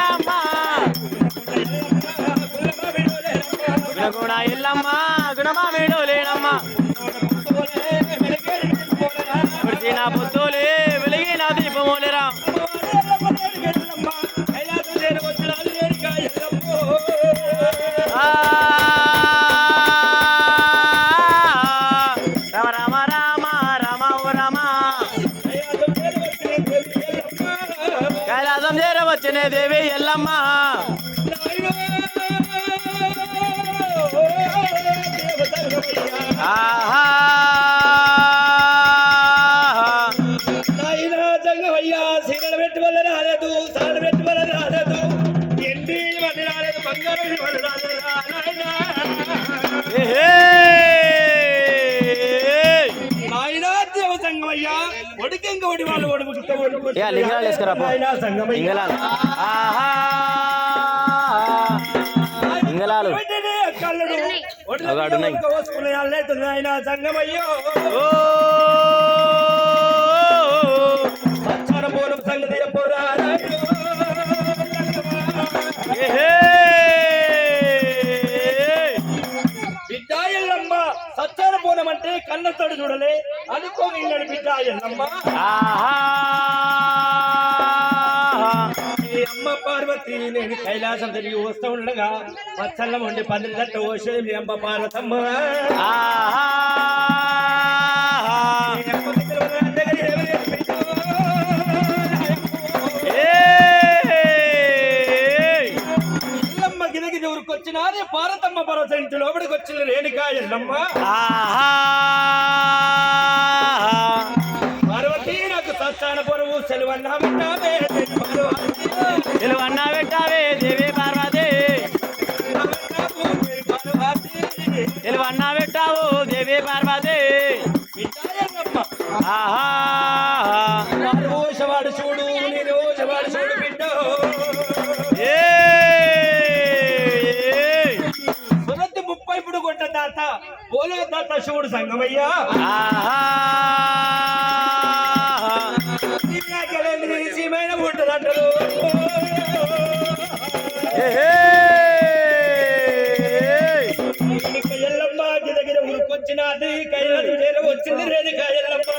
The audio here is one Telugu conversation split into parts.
రామ గుణగుణ ఎల్లమ్మ గుణమామిడో లేనమ్మ నా పొత్తులే వెలిగిన దీపమోలేరా రామ రామ రామ రామ ఓ రామ కైలాసం చేరవచ్చిన దేవి ఎల్లమ్మ ఆహా లింగాలు వేసుకురా లింగలాలు సచ్చార పోనం అంటే కన్నతోడు చూడలే అనుకోని బిడ్డ ఎల్లమ్మ అమ్మ పార్వతి నేను కైలాసం తిరిగి వస్తూ ఉండగా పచ్చల్లం ఉండి పందిరిదట్ట ఓసే మీ అమ్మ పార్వతమ్మ ఎల్లమ్మ గిదగిది ఊరికొచ్చినారే పార్వతమ్మ పర్వత ఇంటి లోపలికి వచ్చిన రేణుకా ఎల్లమ్మ పార్వతి నాకు సత్తాన పొరువు సెలవన్నా పెట్టావే సెలవన్నా పెట్టావే దేవి పార్వతి సెలవన్నా పెట్టావు దేవి పార్వతి వాడు చూడు నేను వాడు చూడు బిడ్డ సురత్తు 30 పుడు కొట్ట దాత పోలే దాత శివుడు సంగమయ్యా సీమైన ఉంటదంటారు ఎల్లమ్మ గిదగిద ఊరుకొచ్చినది కైలాసం చేర వచ్చింది రేణుకా ఎల్లమ్మ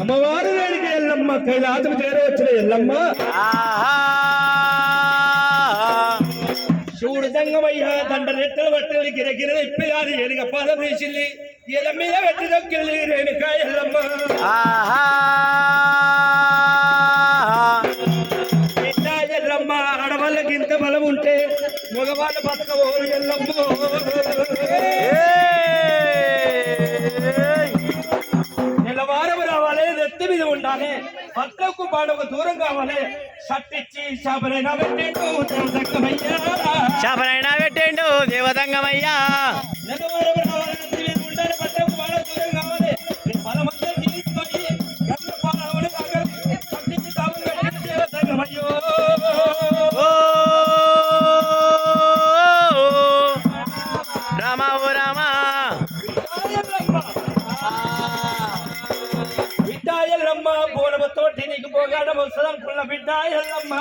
అమ్మవారు రేణుకా ఎల్లమ్మ కైలాసం చేర వచ్చిన ఎల్లమ్మ శివుడు సంగమయ్య దండ రెట్టలు పట్టలు గిరగిర ఇప్పేయాలి ఏనుగ పాదం వేసింది ఎల మీద పెట్టి దొక్కింది రేణుకా ఎల్లమ్మ బిడ్డ ఎల్లమ్మ ఆడవాళ్ళకి ఇంత బలం ఉంటే మగవాళ్ళు బతకబోరు ఎల్లమ్మ నెలవారం రావాలి నెత్తి మీద ఉండాలి భర్తకు పాడకు దూరం కావాలి సట్టిచ్చి శాపనైనా పెట్టిండు దేవతంగమయ్యా శాపనైనా పెట్టిండు దేవతంగమయ్యా నెలవారం రావాలి నెత్తి మీద ఉండాలి భర్తకు పాడకు దూరం కావాలి బలమంతా తీసుకొని గంగపాలవుడు సట్టిచ్చి శాపన పెట్టిండు దేవతంగమయ్యో రామ ఓ రామ బిడ్డ ఎల్లమ్మ బోనమతోటి నీకు పోగాడం వస్తుందనుకున్న బిడ్డ ఎల్లమ్మ